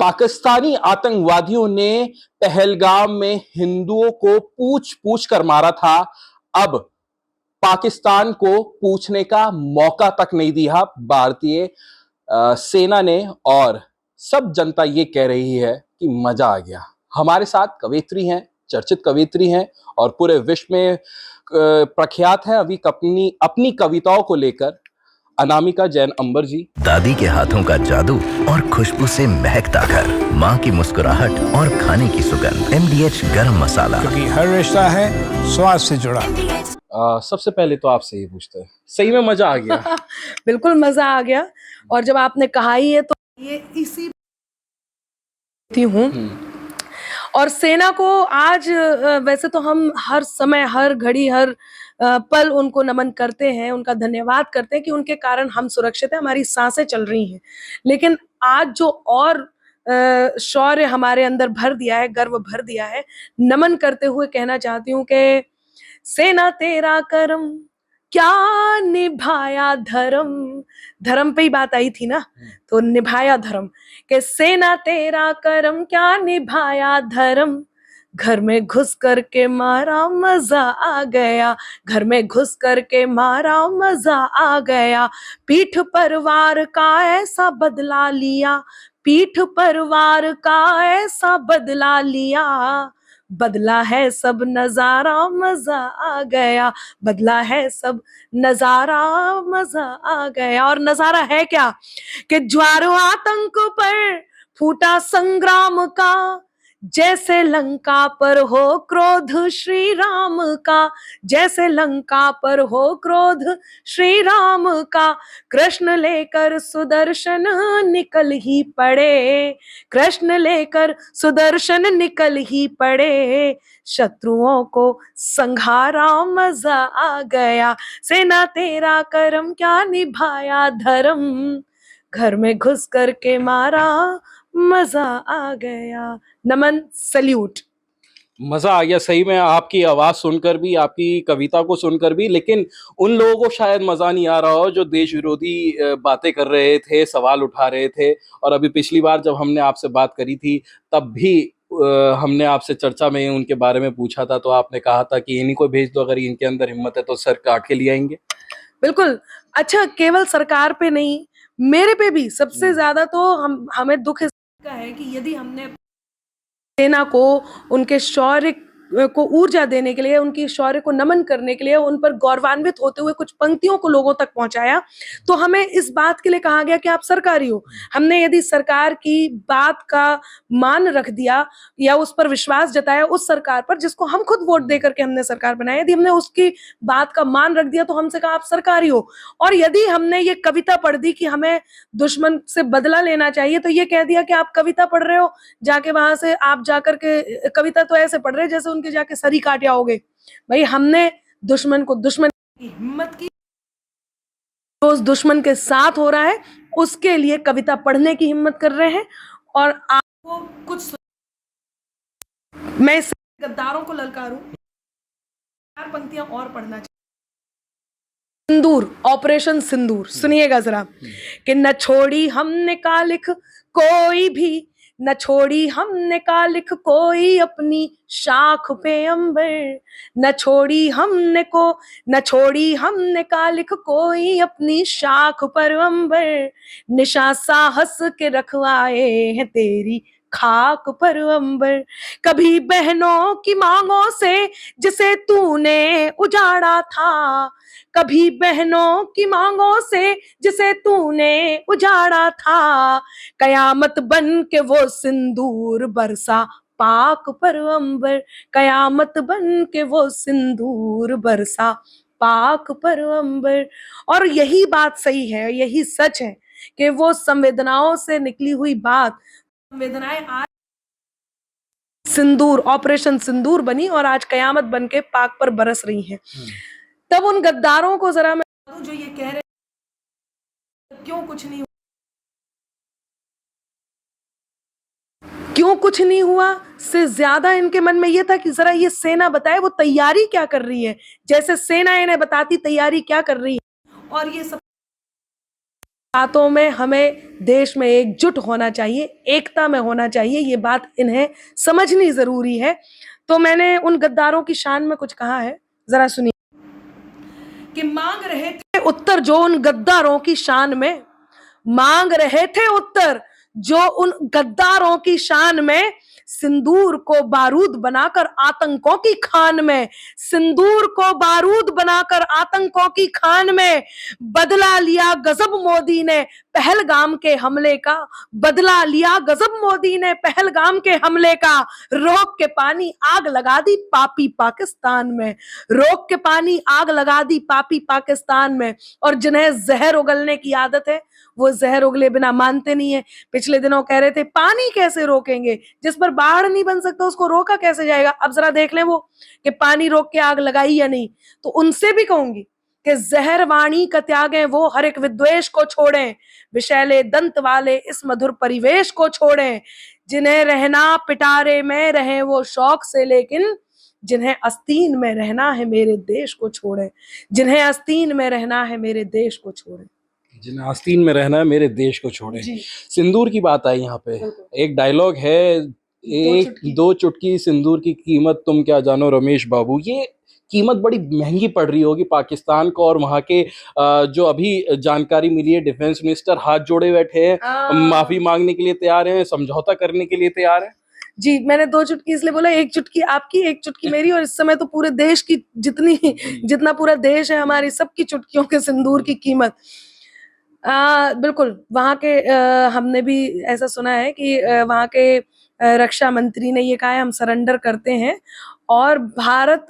पाकिस्तानी आतंकवादियों ने पहलगाम में हिंदुओं को पूछ पूछ कर मारा था। अब पाकिस्तान को पूछने का मौका तक नहीं दिया भारतीय सेना ने, और सब जनता ये कह रही है कि मजा आ गया। हमारे साथ कवयित्री हैं, चर्चित कवयित्री हैं और पूरे विश्व में प्रख्यात है अभी अपनी अपनी कविताओं को लेकर, अनामिका जैन अंबर जी। दादी के हाथों का जादू और खुशबू से महकता घर, माँ की मुस्कुराहट और खाने की सुगंध। MDH गरम मसाला, क्योंकि हर रिश्ता है स्वाद से जुड़ा। सबसे पहले तो आपसे ये पूछते हैं, सही में मजा आ गया? बिल्कुल मजा आ गया। और जब आपने कहा ही है तो ये इसी हूँ। और सेना को आज वैसे तो हम हर समय, हर घड़ी, हर पल उनको नमन करते हैं, उनका धन्यवाद करते हैं कि उनके कारण हम सुरक्षित हैं, हमारी सांसें चल रही हैं। लेकिन आज जो और शौर्य हमारे अंदर भर दिया है, गर्व भर दिया है, नमन करते हुए कहना चाहती हूँ कि सेना तेरा करम क्या निभाया धर्म। धर्म पे ही बात आई थी ना, तो निभाया धर्म। कि सेना तेरा करम क्या निभाया धर्म, घर में घुस करके मारा मजा आ गया, घर में घुस करके मारा मजा आ गया। पीठ पर वार का ऐसा बदला लिया, पीठ पर वार का ऐसा बदला लिया, बदला है सब नजारा मजा आ गया, बदला है सब नजारा मजा आ गया। और नजारा है क्या कि ज्वार आतंक पर फूटा संग्राम का, जैसे लंका पर हो क्रोध श्री राम का, जैसे लंका पर हो क्रोध श्री राम का। कृष्ण लेकर सुदर्शन निकल ही पड़े, कृष्ण लेकर सुदर्शन निकल ही पड़े, शत्रुओं को संघारा मजा आ गया। सेना तेरा करम क्या निभाया धर्म, घर में घुस करके मारा मजा आ गया। नमन, सल्यूट। मजा आ गया सही में, आपकी आवाज सुनकर भी, आपकी कविता को सुनकर भी। लेकिन उन लोगों को शायद मजा नहीं आ रहा हो जो देश विरोधी बातें कर रहे थे, सवाल उठा रहे थे। और अभी पिछली बार जब हमने आपसे बात करी थी तब भी हमने आपसे चर्चा में उनके बारे में पूछा था, तो आपने कहा था कि इन्हीं को भेज दो, अगर इनके अंदर हिम्मत है तो सर काट के ले आएंगे। बिल्कुल। अच्छा, केवल सरकार पे नहीं, मेरे पे भी सबसे ज्यादा तो हमें दुख इसका है कि यदि हमने सेना को उनके शौर्य को ऊर्जा देने के लिए, उनकी शौर्य को नमन करने के लिए, उन पर गौरवान्वित होते हुए कुछ पंक्तियों को लोगों तक पहुंचाया, तो हमें इस बात के लिए कहा गया कि आप सरकारी हो। हमने यदि सरकार की बात का मान रख दिया या उस पर विश्वास जताया, उस सरकार पर जिसको हम खुद वोट दे करके हमने सरकार बनाया, यदि हमने उसकी बात का मान रख दिया तो हमसे कहा आप सरकारी हो। और यदि हमने ये कविता पढ़ दी कि हमें दुश्मन से बदला लेना चाहिए, तो ये कह दिया कि आप कविता पढ़ रहे हो, जाके वहां से आप जाकर के कविता तो ऐसे पढ़ रहे जैसे उनके जाके सरी काट आओगे। भाई, हमने दुश्मन को, दुश्मन की हिम्मत की, जो उस दुश्मन के साथ हो रहा है उसके लिए कविता पढ़ने की हिम्मत कर रहे हैं। और आपको कुछ मैं गद्दारों को ललकारूं, 4 पंक्तियां और पढ़ना चाहिए। सिंदूर, ऑपरेशन सिंदूर, सुनिएगा जरा। कि न छोड़ी हमने का लिख कोई भी, न छोड़ी हमने का लिख कोई अपनी शाख पे अंबर, न छोड़ी हमने का लिख कोई अपनी शाख पर अंबर, निशा साहस के रखवाए हैं तेरी खाक पर अंबर। कभी बहनों की मांगों से जिसे तूने उजाड़ा था, कभी बहनों की मांगों से जिसे तूने उजाड़ा था, कयामत बन के वो सिंदूर बरसा पाक पर अंबर, कयामत बन के वो सिंदूर बरसा पाक पर अंबर। और यही बात सही है, यही सच है कि वो संवेदनाओं से निकली हुई बात, संवेदनाएं आज सिंदूर, ऑपरेशन सिंदूर बनी और आज कयामत बन के पाक पर बरस रही हैं। तब उन गद्दारों को जरा मैं जो ये कह रहे क्यों कुछ नहीं, क्यों कुछ नहीं हुआ से ज्यादा इनके मन में ये था कि जरा ये सेना बताए वो तैयारी क्या कर रही है, जैसे सेना इन्हें बताती तैयारी क्या कर रही है। और ये सब बातों में हमें देश में एकजुट होना चाहिए, एकता में होना चाहिए, ये बात इन्हें समझनी जरूरी है। तो मैंने उन गद्दारों की शान में कुछ कहा है, जरा सुनिए। कि मांग रहे थे उत्तर जो उन गद्दारों की शान में, मांग रहे थे उत्तर जो उन गद्दारों की शान में, सिंदूर को बारूद बनाकर आतंकों की खान में, सिंदूर को बारूद बनाकर आतंकों की खान में, बदला लिया गजब मोदी ने पहलगाम के हमले का, बदला लिया गजब मोदी ने पहलगाम के हमले का, रोक के पानी आग लगा दी पापी पाकिस्तान में, रोक के पानी आग लगा दी पापी पाकिस्तान में। और जिन्हें जहर उगलने की आदत है वो जहर उगले बिना मानते नहीं है। पिछले दिनों कह रहे थे पानी कैसे रोकेंगे, जिस पर बाढ़ नहीं बन सकता उसको रोका कैसे जाएगा। अब जरा देख लें वो कि पानी रोक के आग लगाई या नहीं। तो उनसे भी कहूंगी कि जहर वाणी का त्यागें वो, हर एक विद्वेष को छोड़ें, विषैले दंत वाले इस मधुर परिवेश को छोड़ें, जिन्हें रहना पिटारे में रहे वो शौक से, लेकिन जिन्हें आस्तीन में रहना है मेरे देश को छोड़ें, जिन्हें आस्तीन में रहना है मेरे देश को छोड़ें, जिन्हें आस्तीन में रहना है मेरे देश को छोड़े। जी। सिंदूर की बात आई यहाँ पे, एक डायलॉग है, एक दो चुटकी सिंदूर की कीमत तुम क्या जानो रमेश बाबू। ये कीमत बड़ी महंगी पड़ रही होगी पाकिस्तान को, और वहाँ के जो अभी जानकारी मिली है डिफेंस मिनिस्टर हाथ जोड़े बैठे हैं, माफी मांगने के लिए तैयार हैं, समझौता करने के लिए तैयार हैं। जी, मैंने 2 चुटकी इसलिए बोला, 1 चुटकी आपकी, 1 चुटकी मेरी, और इस समय तो पूरे देश की जितना पूरा देश है हमारी सबकी चुटकियों के सिंदूर की कीमत। बिल्कुल, वहाँ के हमने भी ऐसा सुना है कि वहाँ के रक्षा मंत्री ने ये कहा है हम सरेंडर करते हैं और भारत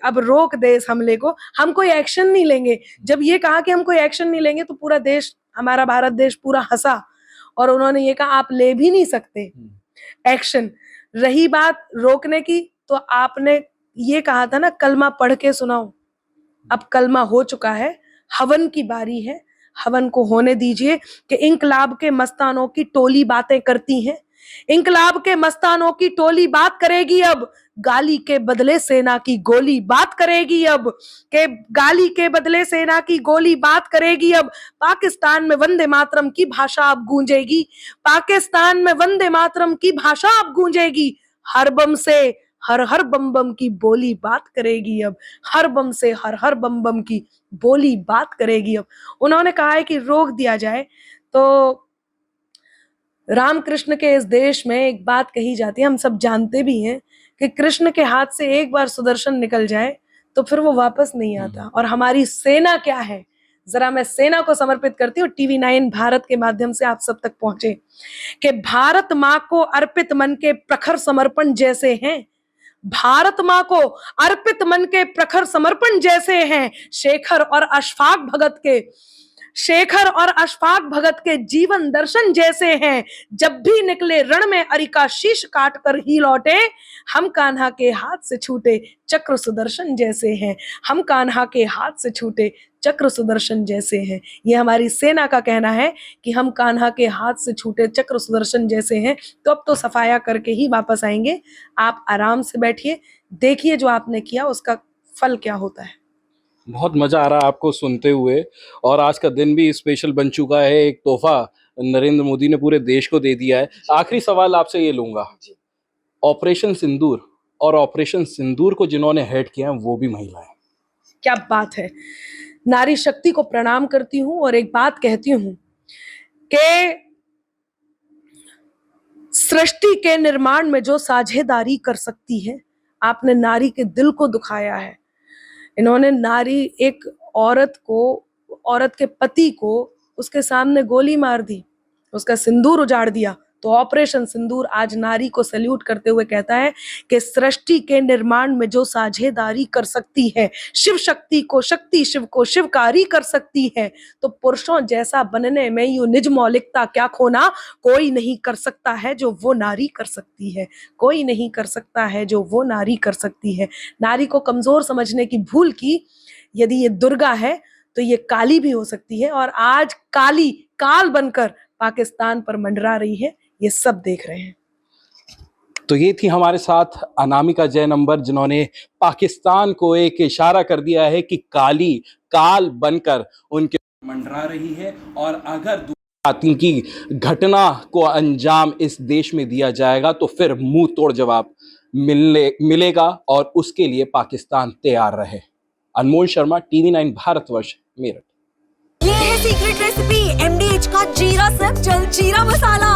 अब रोक दे इस हमले को, हम कोई एक्शन नहीं लेंगे। जब ये कहा कि हम कोई एक्शन नहीं लेंगे तो पूरा देश, हमारा भारत देश पूरा हंसा, और उन्होंने ये कहा आप ले भी नहीं सकते एक्शन। रही बात रोकने की, तो आपने ये कहा था ना कलमा पढ़ के सुनाओ, अब कलमा हो चुका है, हवन की बारी है, हवन को होने दीजिए। कि इंकलाब के मस्तानों की टोली बातें करती हैं, इंकलाब के मस्तानों की टोली बात करेगी अब, गाली के बदले सेना की गोली बात करेगी अब, के गाली के बदले सेना की गोली बात करेगी अब। पाकिस्तान में वंदे मातरम की भाषा अब गूंजेगी, पाकिस्तान में वंदे मातरम की भाषा अब गूंजेगी, हर बम से हर हर बम बम की बोली बात करेगी अब, हर बम से हर हर बम बम की बोली बात करेगी अब। उन्होंने कहा है कि रोक दिया जाए। तो रामकृष्ण के इस देश में एक बात कही जाती है, हम सब जानते भी हैं कि कृष्ण के हाथ से एक बार सुदर्शन निकल जाए तो फिर वो वापस नहीं आता। और हमारी सेना क्या है, जरा मैं सेना को समर्पित करती हूँ, टीवी 9 भारत के माध्यम से आप सब तक पहुंचे, कि भारत माँ को अर्पित मन के प्रखर समर्पण जैसे हैं, भारत माँ को अर्पित मन के प्रखर समर्पण जैसे हैं, शेखर और अशफाक भगत के, शेखर और अशफाक भगत के जीवन दर्शन जैसे हैं। जब भी निकले रण में अरिका शीश काट कर ही लौटे, हम कान्हा के हाथ से छूटे चक्र सुदर्शन जैसे हैं, हम कान्हा के हाथ से छूटे चक्र सुदर्शन जैसे हैं। ये हमारी सेना का कहना है कि हम कान्हा के हाथ से छूटे चक्र सुदर्शन जैसे हैं। तो अब तो सफाया करके ही वापस आएंगे। आप आराम से बैठिए, देखिए जो आपने किया उसका फल क्या होता है। बहुत मजा आ रहा है आपको सुनते हुए, और आज का दिन भी स्पेशल बन चुका है, एक तोहफा नरेंद्र मोदी ने पूरे देश को दे दिया है। आखिरी सवाल आपसे ये लूंगा, ऑपरेशन सिंदूर और ऑपरेशन सिंदूर को जिन्होंने हेड किया है वो भी महिलाएं। क्या बात है, नारी शक्ति को प्रणाम करती हूं और एक बात कहती हूं कि सृष्टि के निर्माण में जो साझेदारी कर सकती है, आपने नारी के दिल को दुखाया है। इन्होंने नारी, एक औरत को, औरत के पति को उसके सामने गोली मार दी, उसका सिंदूर उजाड़ दिया। तो ऑपरेशन सिंदूर आज नारी को सैल्यूट करते हुए कहता है कि सृष्टि के निर्माण में जो साझेदारी कर सकती है, शिव शक्ति को शक्ति, शिव को शिवकारी कर सकती है, तो पुरुषों जैसा बनने में यूं निज मौलिकता क्या खोना, कोई नहीं कर सकता है जो वो नारी कर सकती है, कोई नहीं कर सकता है जो वो नारी कर सकती है। नारी को कमजोर समझने की भूल की, यदि ये दुर्गा है तो ये काली भी हो सकती है, और आज काली काल बनकर पाकिस्तान पर मंडरा रही है, ये सब देख रहे हैं। तो ये थी हमारे साथ अनामिका जयनंबर, जिन्होंने पाकिस्तान को एक इशारा कर दिया है कि काली काल बनकर उनके मंडरा रही है और अगर आतंकी घटना को अंजाम इस देश में दिया जाएगा तो फिर मुंह तोड़ जवाब मिलेगा और उसके लिए पाकिस्तान तैयार रहे। अनमोल शर्मा, TV9 भारतवर्ष, मेरठ। ये है सीक्रेट रेसिपी MDH का जीरा सब जलजीरा मसाला।